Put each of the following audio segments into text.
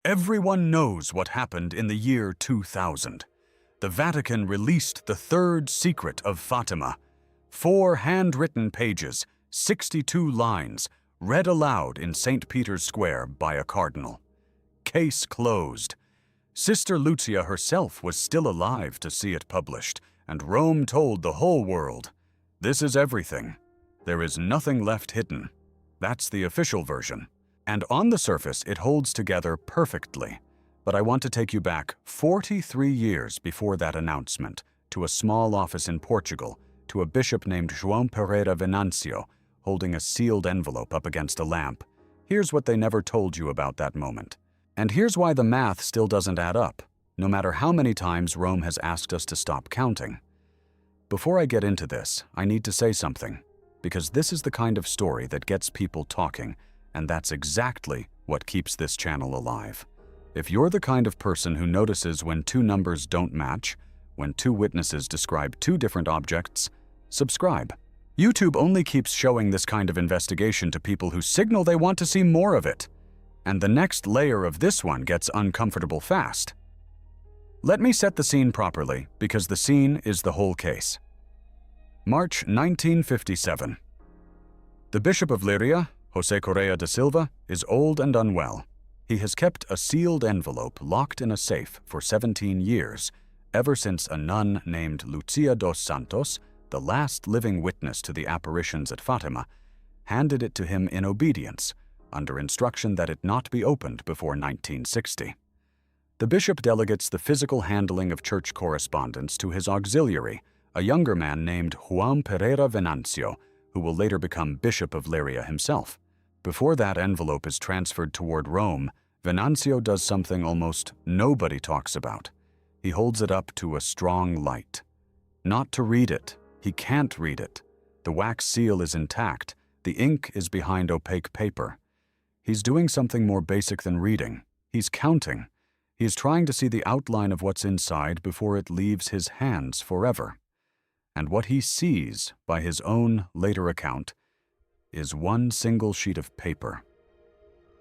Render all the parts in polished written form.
Everyone knows what happened in the year 2000. The Vatican released the third secret of Fátima. 4 handwritten pages, 62 lines, read aloud in St. Peter's Square by a cardinal. Case closed. Sister Lucia herself was still alive to see it published, and Rome told the whole world, "This is everything. There is nothing left hidden." That's the official version. And on the surface, it holds together perfectly. But I want to take you back 43 years before that announcement, to a small office in Portugal, to a bishop named João Pereira Venâncio, holding a sealed envelope up against a lamp. Here's what they never told you about that moment. And here's why the math still doesn't add up, no matter how many times Rome has asked us to stop counting. Before I get into this, I need to say something, because this is the kind of story that gets people talking, and that's exactly what keeps this channel alive. If you're the kind of person who notices when 2 numbers don't match, when 2 witnesses describe 2 different objects, subscribe. YouTube only keeps showing this kind of investigation to people who signal they want to see more of it. And the next layer of this one gets uncomfortable fast. Let me set the scene properly, because the scene is the whole case. March 1957. The Bishop of Liria, José Correa da Silva, is old and unwell. He has kept a sealed envelope locked in a safe for 17 years, ever since a nun named Lucia dos Santos, the last living witness to the apparitions at Fátima, handed it to him in obedience, under instruction that it not be opened before 1960. The bishop delegates the physical handling of church correspondence to his auxiliary, a younger man named João Pereira Venâncio, who will later become Bishop of Liria himself. Before that envelope is transferred toward Rome, Venâncio does something almost nobody talks about. He holds it up to a strong light. Not to read it. He can't read it. The wax seal is intact. The ink is behind opaque paper. He's doing something more basic than reading. He's counting. He is trying to see the outline of what's inside before it leaves his hands forever. And what he sees, by his own later account, is one single sheet of paper.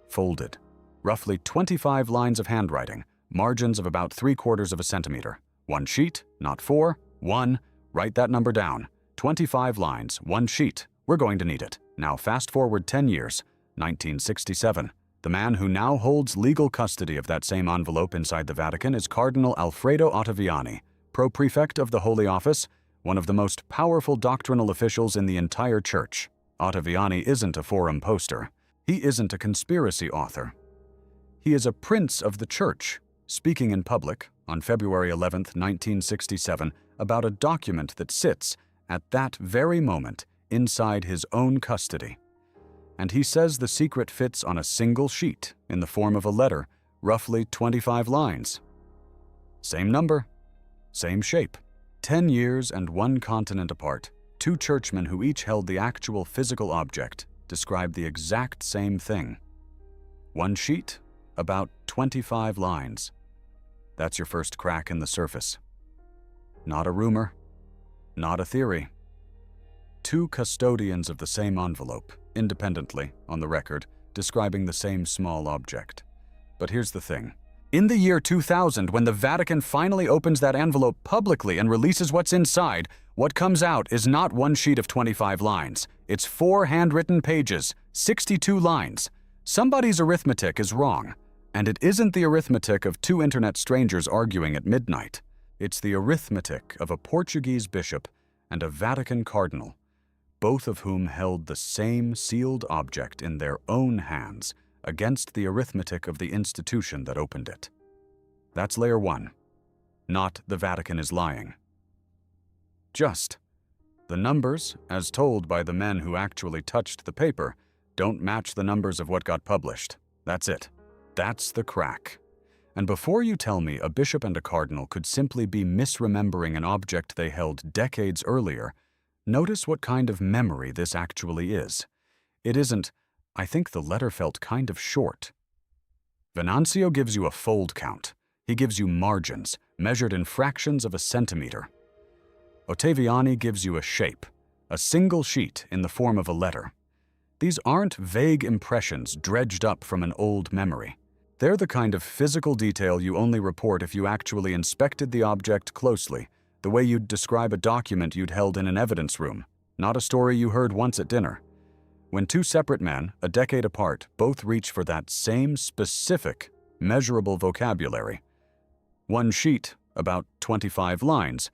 Folded. Roughly 25 lines of handwriting, margins of about 3/4 of a centimeter. 1 sheet, not 4, 1. Write that number down. 25 lines, 1 sheet. We're going to need it. Now fast forward 10 years, 1967. The man who now holds legal custody of that same envelope inside the Vatican is Cardinal Alfredo Ottaviani, pro-prefect of the Holy Office, one of the most powerful doctrinal officials in the entire church. Ottaviani isn't a forum poster. He isn't a conspiracy author. He is a prince of the church, speaking in public on February 11, 1967, about a document that sits, at that very moment, inside his own custody. And he says the secret fits on a single sheet in the form of a letter, roughly 25 lines. Same number, same shape. 10 years and 1 continent apart, 2 churchmen who each held the actual physical object described the exact same thing. 1 sheet, about 25 lines. That's your first crack in the surface. Not a rumor, not a theory. 2 custodians of the same envelope, independently, on the record, describing the same small object. But here's the thing. In the year 2000, when the Vatican finally opens that envelope publicly and releases what's inside, what comes out is not 1 sheet of 25 lines. It's 4 handwritten pages, 62 lines. Somebody's arithmetic is wrong. And it isn't the arithmetic of 2 internet strangers arguing at midnight. It's the arithmetic of a Portuguese bishop and a Vatican cardinal, both of whom held the same sealed object in their own hands against the arithmetic of the institution that opened it. That's layer 1. Not the Vatican is lying. Just the numbers, as told by the men who actually touched the paper, don't match the numbers of what got published. That's it. That's the crack. And before you tell me a bishop and a cardinal could simply be misremembering an object they held decades earlier, notice what kind of memory this actually is. It isn't, "I think the letter felt kind of short." Venâncio gives you a fold count. He gives you margins, measured in fractions of a centimeter. Ottaviani gives you a shape, a single sheet in the form of a letter. These aren't vague impressions dredged up from an old memory. They're the kind of physical detail you only report if you actually inspected the object closely, the way you'd describe a document you'd held in an evidence room, not a story you heard once at dinner. When two separate men, a decade apart, both reach for that same specific, measurable vocabulary. One sheet, about 25 lines,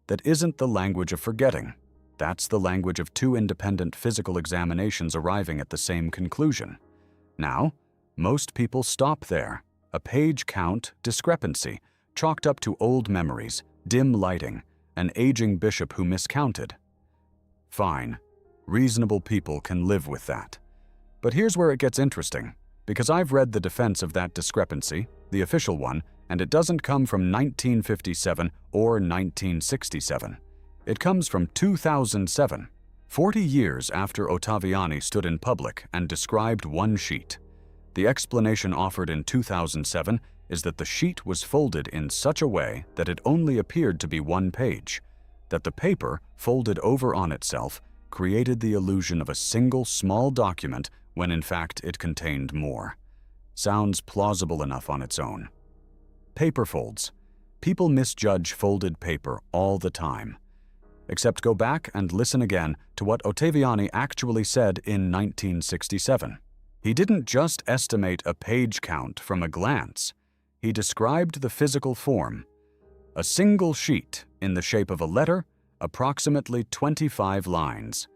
that isn't the language of forgetting. That's the language of two independent physical examinations arriving at the same conclusion. Now, most people stop there. A page count discrepancy, chalked up to old memories, dim lighting, an aging bishop who miscounted. Fine. Reasonable people can live with that. But here's where it gets interesting, because I've read the defense of that discrepancy, the official one, and it doesn't come from 1957 or 1967. It comes from 2007, 40 years after Ottaviani stood in public and described one sheet. The explanation offered in 2007 is that the sheet was folded in such a way that it only appeared to be one page, that the paper, folded over on itself, created the illusion of a single small document when in fact it contained more. Sounds plausible enough on its own. Paper folds. People misjudge folded paper all the time. Except go back and listen again to what Ottaviani actually said in 1967. He didn't just estimate a page count from a glance. He described the physical form. A single sheet in the shape of a letter, approximately 25 lines.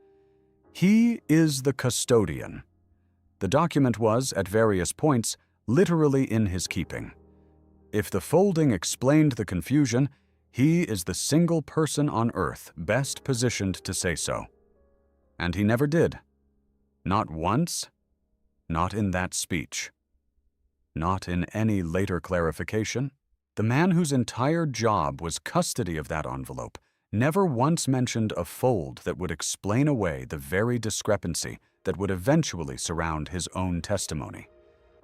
He is the custodian. The document was, at various points, literally in his keeping. If the folding explained the confusion, he is the single person on earth best positioned to say so. And he never did. Not once, not in that speech. Not in any later clarification. The man whose entire job was custody of that envelope never once mentioned a fold that would explain away the very discrepancy that would eventually surround his own testimony.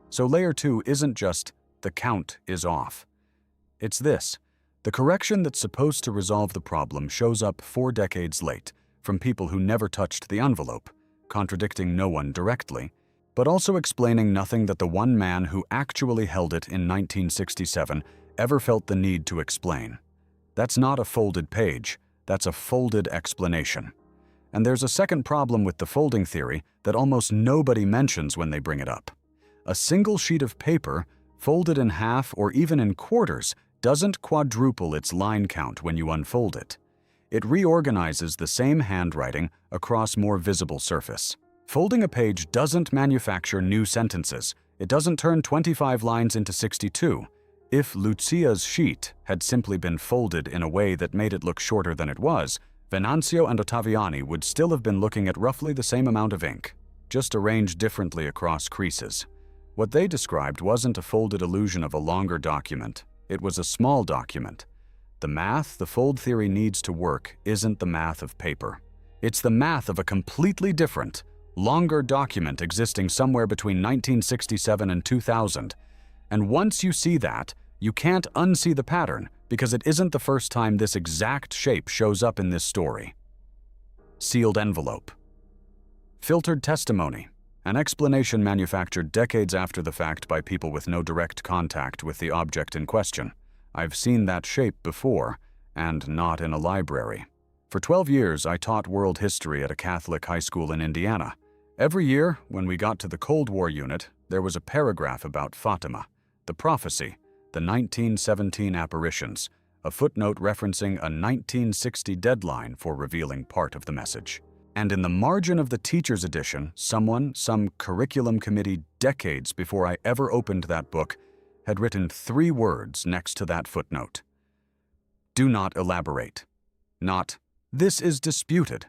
So layer 2 isn't just the count is off. It's this. The correction that's supposed to resolve the problem shows up 4 decades late from people who never touched the envelope, contradicting no one directly, but also explaining nothing that the one man who actually held it in 1967 ever felt the need to explain. That's not a folded page, that's a folded explanation. And there's a second problem with the folding theory that almost nobody mentions when they bring it up. A single sheet of paper, folded in half or even in quarters, doesn't quadruple its line count when you unfold it. It reorganizes the same handwriting across more visible surface. Folding a page doesn't manufacture new sentences. It doesn't turn 25 lines into 62. If Lucia's sheet had simply been folded in a way that made it look shorter than it was, Venancio and Ottaviani would still have been looking at roughly the same amount of ink, just arranged differently across creases. What they described wasn't a folded illusion of a longer document. It was a small document. The math the fold theory needs to work isn't the math of paper. It's the math of a completely different, longer document existing somewhere between 1967 and 2000. And once you see that, you can't unsee the pattern because it isn't the first time this exact shape shows up in this story. Sealed envelope. Filtered testimony. An explanation manufactured decades after the fact by people with no direct contact with the object in question. I've seen that shape before, and not in a library. For 12 years, I taught world history at a Catholic high school in Indiana. Every year, when we got to the Cold War unit, there was a paragraph about Fátima, the prophecy, the 1917 apparitions, a footnote referencing a 1960 deadline for revealing part of the message. And in the margin of the teacher's edition, some curriculum committee decades before I ever opened that book, had written 3 words next to that footnote. Do not elaborate. Not, this is disputed.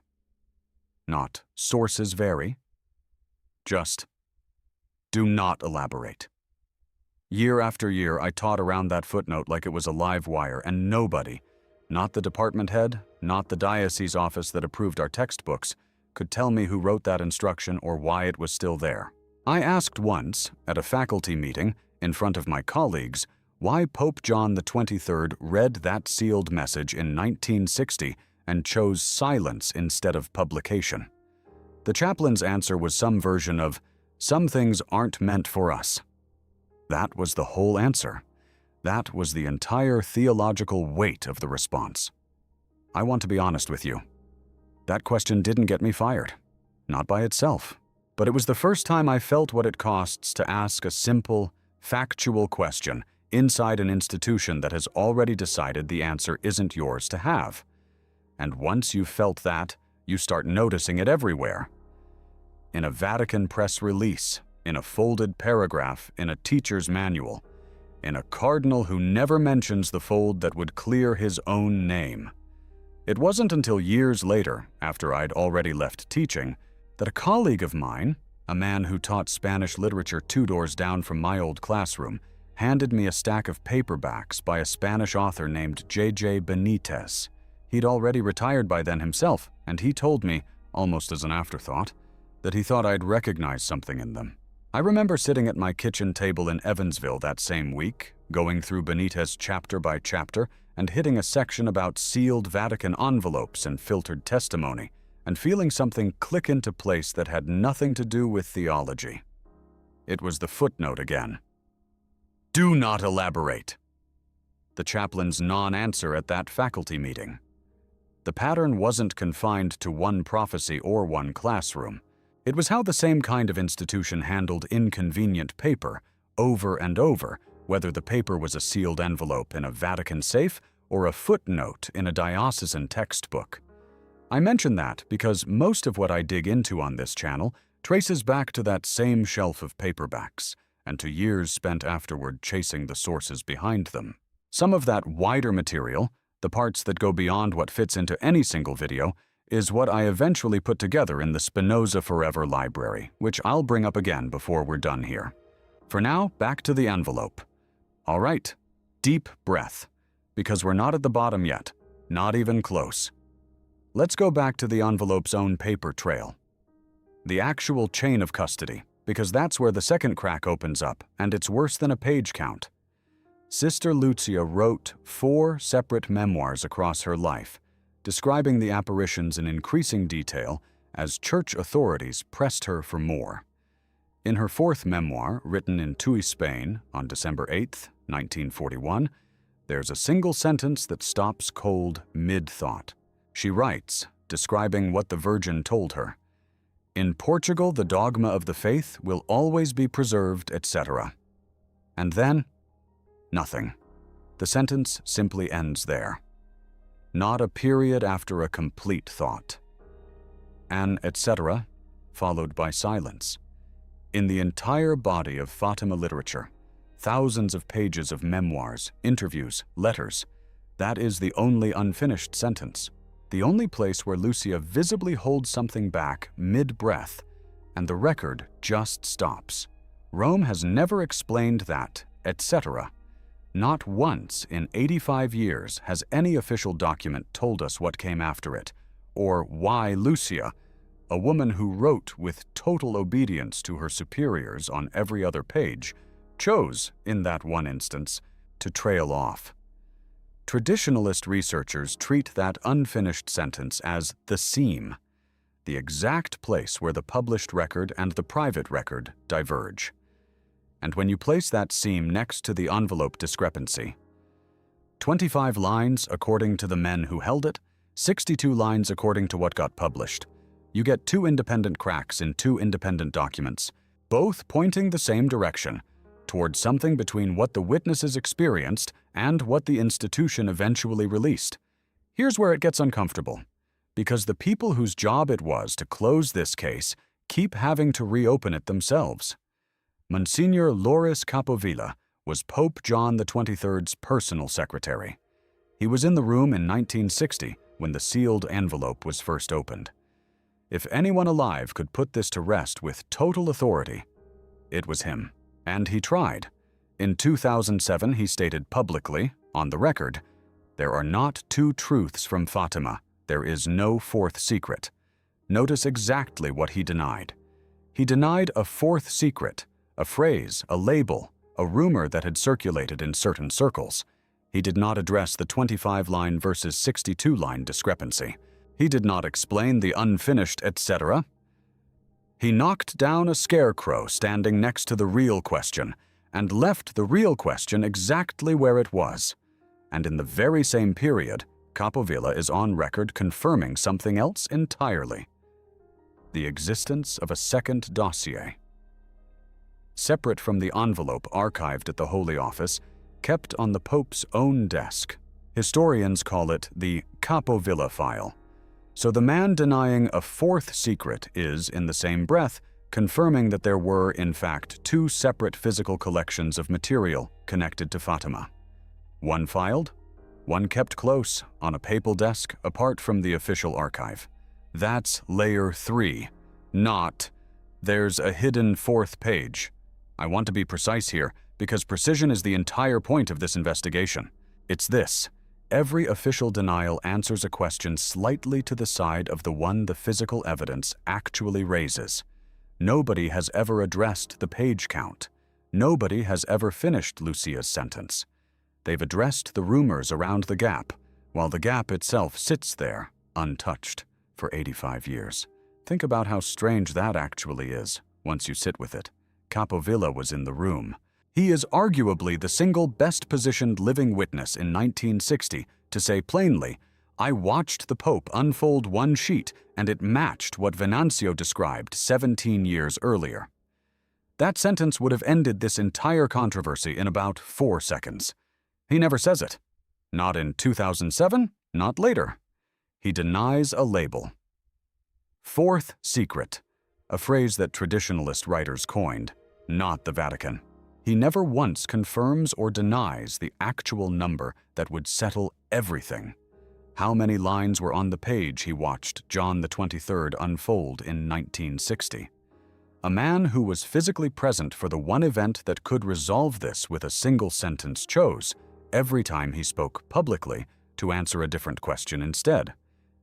Not, sources vary. Just, do not elaborate. Year after year, I taught around that footnote like it was a live wire, and nobody, not the department head, not the diocese office that approved our textbooks, could tell me who wrote that instruction or why it was still there. I asked once, at a faculty meeting, in front of my colleagues, why Pope John XXIII read that sealed message in 1960 and chose silence instead of publication. The chaplain's answer was some version of, "Some things aren't meant for us." That was the whole answer. That was the entire theological weight of the response. I want to be honest with you. That question didn't get me fired. Not by itself. But it was the first time I felt what it costs to ask a simple, factual question inside an institution that has already decided the answer isn't yours to have. And once you've felt that, you start noticing it everywhere. In a Vatican press release, in a folded paragraph, in a teacher's manual, in a cardinal who never mentions the fold that would clear his own name. It wasn't until years later, after I'd already left teaching, that a colleague of mine, a man who taught Spanish literature 2 doors down from my old classroom, handed me a stack of paperbacks by a Spanish author named J.J. Benitez. He'd already retired by then himself, and he told me, almost as an afterthought, that he thought I'd recognize something in them. I remember sitting at my kitchen table in Evansville that same week, going through Benitez chapter by chapter and hitting a section about sealed Vatican envelopes and filtered testimony, and feeling something click into place that had nothing to do with theology. It was the footnote again. Do not elaborate. The chaplain's non-answer at that faculty meeting. The pattern wasn't confined to one prophecy or one classroom. It was how the same kind of institution handled inconvenient paper over and over, whether the paper was a sealed envelope in a Vatican safe or a footnote in a diocesan textbook. I mention that because most of what I dig into on this channel traces back to that same shelf of paperbacks and to years spent afterward chasing the sources behind them. Some of that wider material, the parts that go beyond what fits into any single video, is what I eventually put together in the Spinoza Forever Library, which I'll bring up again before we're done here. For now, back to the envelope. All right, deep breath, because we're not at the bottom yet, not even close. Let's go back to the envelope's own paper trail. The actual chain of custody, because that's where the second crack opens up, and it's worse than a page count. Sister Lucia wrote 4 separate memoirs across her life, describing the apparitions in increasing detail as church authorities pressed her for more. In her 4th memoir, written in Tui, Spain, on December 8, 1941, there's a single sentence that stops cold mid-thought. She writes, describing what the Virgin told her. In Portugal, the dogma of the faith will always be preserved, etc. And then, nothing. The sentence simply ends there. Not a period after a complete thought. An etc. followed by silence. In the entire body of Fátima literature, thousands of pages of memoirs, interviews, letters, that is the only unfinished sentence. The only place where Lucia visibly holds something back mid-breath, and the record just stops. Rome has never explained that, etc. Not once in 85 years has any official document told us what came after it, or why Lucia, a woman who wrote with total obedience to her superiors on every other page, chose, in that one instance, to trail off. Traditionalist researchers treat that unfinished sentence as the seam, the exact place where the published record and the private record diverge. And when you place that seam next to the envelope discrepancy, 25 lines according to the men who held it, 62 lines according to what got published, you get 2 independent cracks in 2 independent documents, both pointing the same direction, toward something between what the witnesses experienced and what the institution eventually released. Here's where it gets uncomfortable, because the people whose job it was to close this case keep having to reopen it themselves. Monsignor Loris Capovilla was Pope John XXIII's personal secretary. He was in the room in 1960 when the sealed envelope was first opened. If anyone alive could put this to rest with total authority, it was him. And he tried. In 2007, he stated publicly, on the record, "There are not 2 truths from Fátima. There is no 4th secret." Notice exactly what he denied. He denied a 4th secret, a phrase, a label, a rumor that had circulated in certain circles. He did not address the 25-line versus 62-line discrepancy. He did not explain the unfinished etc. He knocked down a scarecrow standing next to the real question, and left the real question exactly where it was. And in the very same period, Capovilla is on record confirming something else entirely: the existence of a second dossier. Separate from the envelope archived at the Holy Office, kept on the Pope's own desk. Historians call it the Capovilla file. So the man denying a fourth secret is, in the same breath, confirming that there were, in fact, two separate physical collections of material connected to Fátima. One filed, one kept close on a papal desk apart from the official archive. That's layer 3, not "there's a hidden fourth page." I want to be precise here, because precision is the entire point of this investigation. It's this: every official denial answers a question slightly to the side of the one the physical evidence actually raises. Nobody has ever addressed the page count. Nobody has ever finished Lucia's sentence. They've addressed the rumors around the gap, while the gap itself sits there, untouched, for 85 years. Think about how strange that actually is, once you sit with it. Capovilla was in the room. He is arguably the single best-positioned living witness in 1960 to say plainly, "I watched the Pope unfold one sheet, and it matched what Venancio described 17 years earlier." That sentence would have ended this entire controversy in about 4 seconds. He never says it. Not in 2007, not later. He denies a label. Fourth secret, a phrase that traditionalist writers coined, not the Vatican. He never once confirms or denies the actual number that would settle everything. How many lines were on the page he watched John XXIII unfold in 1960? A man who was physically present for the one event that could resolve this with a single sentence chose, every time he spoke publicly, to answer a different question instead.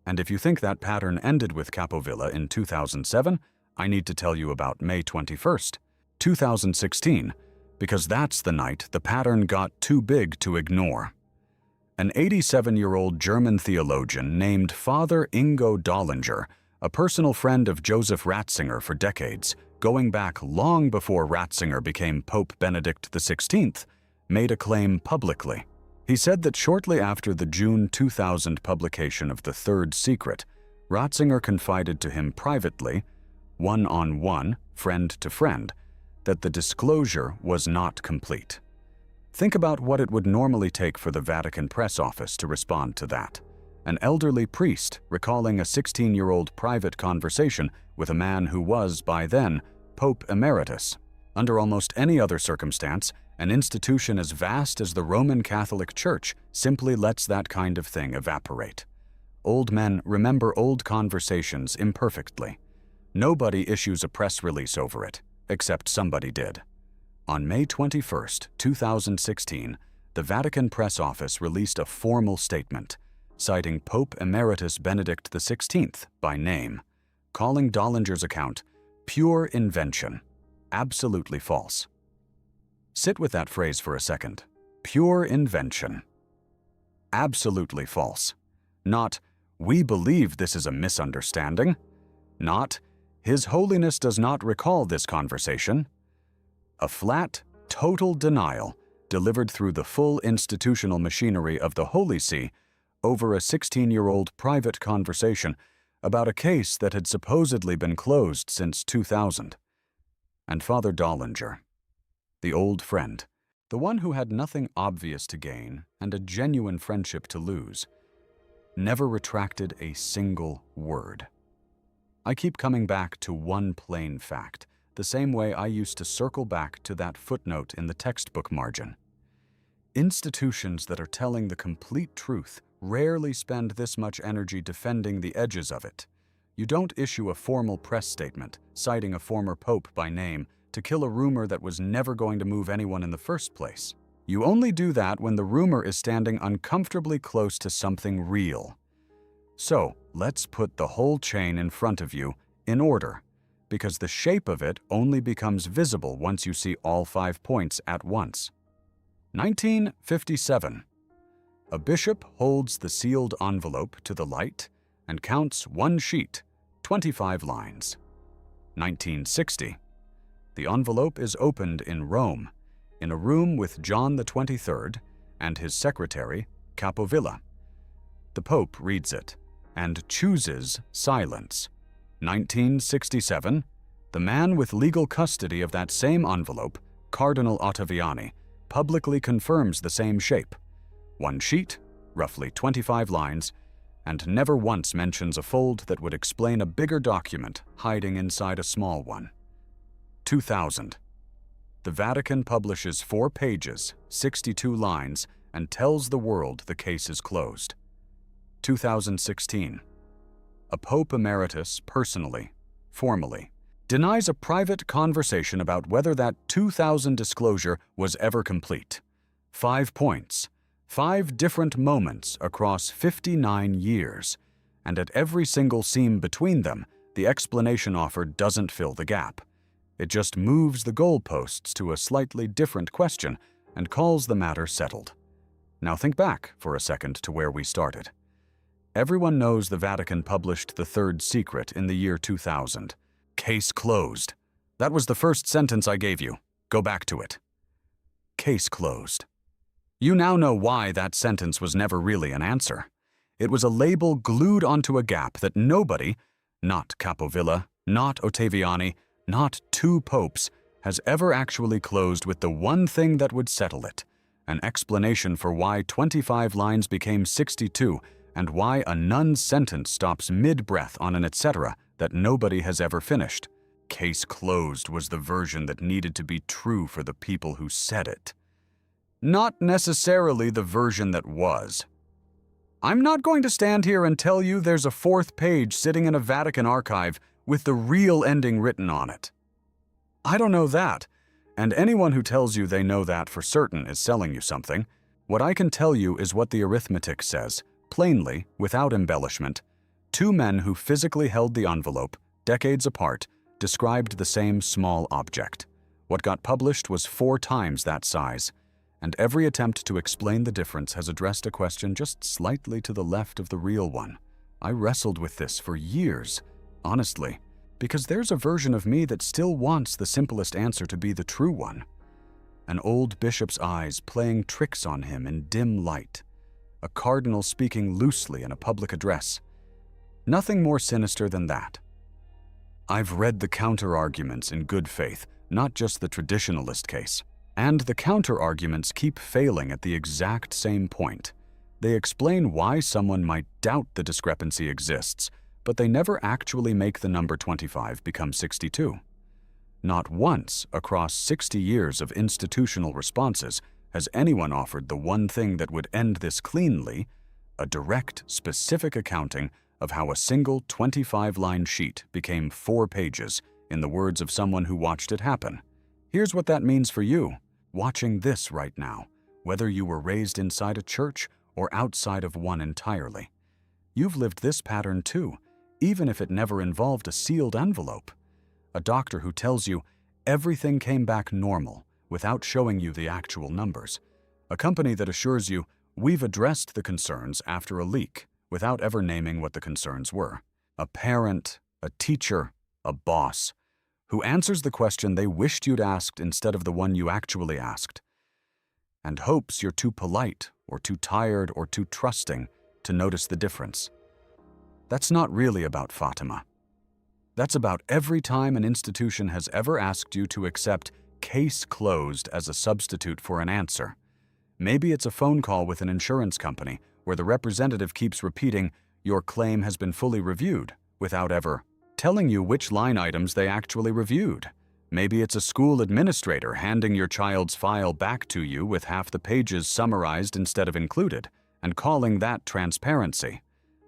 And if you think that pattern ended with Capovilla in 2007, I need to tell you about May 21st, 2016, because that's the night the pattern got too big to ignore. An 87-year-old German theologian named Father Ingo Dollinger, a personal friend of Joseph Ratzinger for decades, going back long before Ratzinger became Pope Benedict XVI, made a claim publicly. He said that shortly after the June 2000 publication of The Third Secret, Ratzinger confided to him privately, one-on-one, friend to friend, that the disclosure was not complete. Think about what it would normally take for the Vatican Press Office to respond to that. An elderly priest recalling a 16-year-old private conversation with a man who was, by then, Pope Emeritus. Under almost any other circumstance, an institution as vast as the Roman Catholic Church simply lets that kind of thing evaporate. Old men remember old conversations imperfectly. Nobody issues a press release over it, except somebody did. On May 21st, 2016, the Vatican Press Office released a formal statement, citing Pope Emeritus Benedict XVI by name, calling Dollinger's account pure invention, absolutely false. Sit with that phrase for a second. Pure invention. Absolutely false. Not, "We believe this is a misunderstanding." Not, "His Holiness does not recall this conversation." A flat, total denial delivered through the full institutional machinery of the Holy See over a 16-year-old private conversation about a case that had supposedly been closed since 2000. And Father Dollinger, the old friend, the one who had nothing obvious to gain and a genuine friendship to lose, never retracted a single word. I keep coming back to one plain fact, the same way I used to circle back to that footnote in the textbook margin. Institutions that are telling the complete truth rarely spend this much energy defending the edges of it. You don't issue a formal press statement citing a former pope by name to kill a rumor that was never going to move anyone in the first place. You only do that when the rumor is standing uncomfortably close to something real. So, let's put the whole chain in front of you in order, because the shape of it only becomes visible once you see all 5 points at once. 1957. A bishop holds the sealed envelope to the light and counts one sheet, 25 lines. 1960. The envelope is opened in Rome. in a room with John the 23rd and his secretary, Capovilla. The Pope reads it and chooses silence. 1967, the man with legal custody of that same envelope, Cardinal Ottaviani, publicly confirms the same shape. One sheet, roughly 25 lines, and never once mentions a fold that would explain a bigger document hiding inside a small one. 2000. The Vatican publishes 4 pages, 62 lines, and tells the world the case is closed. 2016. A Pope Emeritus personally, formally, denies a private conversation about whether that 2000 disclosure was ever complete. 5 points, 5 different moments across 59 years, and at every single seam between them, the explanation offered doesn't fill the gap. It just moves the goalposts to a slightly different question and calls the matter settled. Now think back for a second to where we started. Everyone knows the Vatican published the third secret in the year 2000. Case closed. That was the first sentence I gave you. Go back to it. Case closed. You now know why that sentence was never really an answer. It was a label glued onto a gap that nobody, not Capovilla, not Ottaviani, not 2 popes, has ever actually closed with the one thing that would settle it, an explanation for why 25 lines became 62 and why a nun's sentence stops mid-breath on an etc. that nobody has ever finished. Case closed was the version that needed to be true for the people who said it. Not necessarily the version that was. I'm not going to stand here and tell you there's a 4th page sitting in a Vatican archive with the real ending written on it. I don't know that, and anyone who tells you they know that for certain is selling you something. What I can tell you is what the arithmetic says, plainly, without embellishment. 2 men who physically held the envelope, decades apart, described the same small object. What got published was 4 times that size, and every attempt to explain the difference has addressed a question just slightly to the left of the real one. I wrestled with this for years, honestly, because there's a version of me that still wants the simplest answer to be the true one. An old bishop's eyes playing tricks on him in dim light. A cardinal speaking loosely in a public address. Nothing more sinister than that. I've read the counter-arguments in good faith, not just the traditionalist case. And the counter-arguments keep failing at the exact same point. They explain why someone might doubt the discrepancy exists, but they never actually make the number 25 become 62. Not once across 60 years of institutional responses has anyone offered the one thing that would end this cleanly, a direct, specific accounting of how a single 25-line sheet became 4 pages, in the words of someone who watched it happen. Here's what that means for you, watching this right now, whether you were raised inside a church or outside of one entirely. You've lived this pattern too, even if it never involved a sealed envelope. A doctor who tells you everything came back normal without showing you the actual numbers. A company that assures you we've addressed the concerns after a leak without ever naming what the concerns were. A parent, a teacher, a boss, who answers the question they wished you'd asked instead of the one you actually asked, and hopes you're too polite or too tired or too trusting to notice the difference. That's not really about Fátima. That's about every time an institution has ever asked you to accept case closed as a substitute for an answer. Maybe it's a phone call with an insurance company where the representative keeps repeating, "Your claim has been fully reviewed," without ever telling you which line items they actually reviewed. Maybe it's a school administrator handing your child's file back to you with half the pages summarized instead of included, and calling that transparency.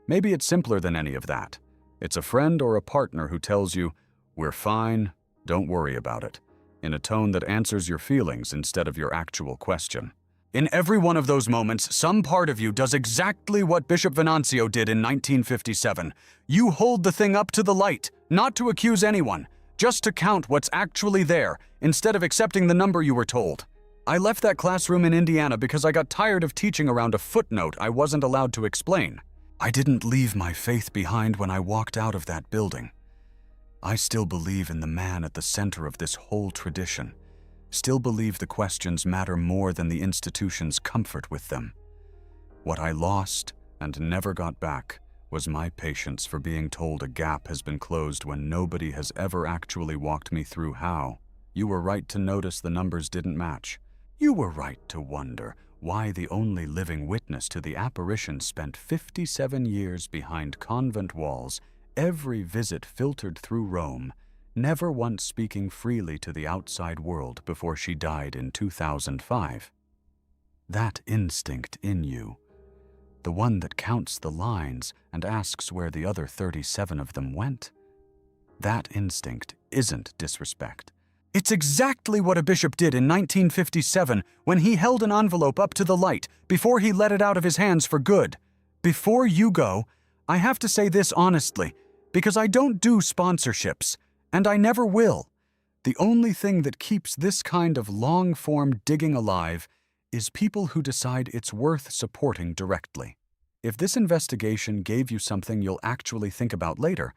Maybe it's simpler than any of that. It's a friend or a partner who tells you, "We're fine, don't worry about it," in a tone that answers your feelings instead of your actual question. In every one of those moments, some part of you does exactly what Bishop Venancio did in 1957. You hold the thing up to the light, not to accuse anyone, just to count what's actually there, instead of accepting the number you were told. I left that classroom in Indiana because I got tired of teaching around a footnote I wasn't allowed to explain. I didn't leave my faith behind when I walked out of that building. I still believe in the man at the center of this whole tradition, still believe the questions matter more than the institution's comfort with them. What I lost and never got back was my patience for being told a gap has been closed when nobody has ever actually walked me through how. You were right to notice the numbers didn't match. You were right to wonder why the only living witness to the apparition spent 57 years behind convent walls, every visit filtered through Rome, never once speaking freely to the outside world before she died in 2005. That instinct in you, the one that counts the lines and asks where the other 37 of them went, that instinct isn't disrespect. It's exactly what a bishop did in 1957 when he held an envelope up to the light before he let it out of his hands for good. Before you go, I have to say this honestly, because I don't do sponsorships, and I never will. The only thing that keeps this kind of long-form digging alive is people who decide it's worth supporting directly. If this investigation gave you something you'll actually think about later,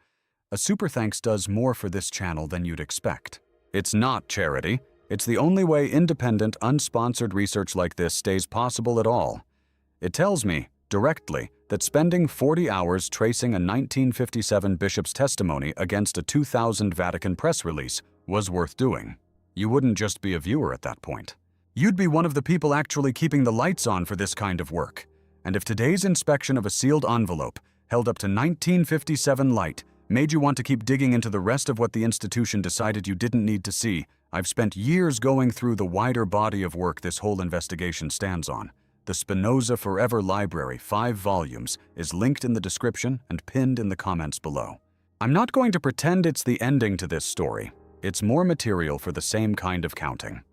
a super thanks does more for this channel than you'd expect. It's not charity. It's the only way independent, unsponsored research like this stays possible at all. It tells me, directly, that spending 40 hours tracing a 1957 bishop's testimony against a 2000 Vatican press release was worth doing. You wouldn't just be a viewer at that point. You'd be one of the people actually keeping the lights on for this kind of work. And if today's inspection of a sealed envelope, held up to 1957 light, made you want to keep digging into the rest of what the institution decided you didn't need to see, I've spent years going through the wider body of work this whole investigation stands on. The Spinoza Forever Library, 5 volumes, is linked in the description and pinned in the comments below. I'm not going to pretend it's the ending to this story. It's more material for the same kind of counting.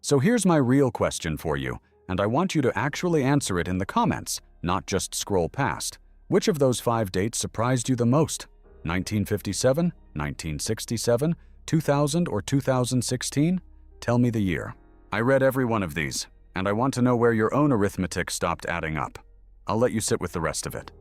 So here's my real question for you, and I want you to actually answer it in the comments, not just scroll past. Which of those 5 dates surprised you the most? 1957, 1967, 2000, or 2016? Tell me the year. I read every one of these, and I want to know where your own arithmetic stopped adding up. I'll let you sit with the rest of it.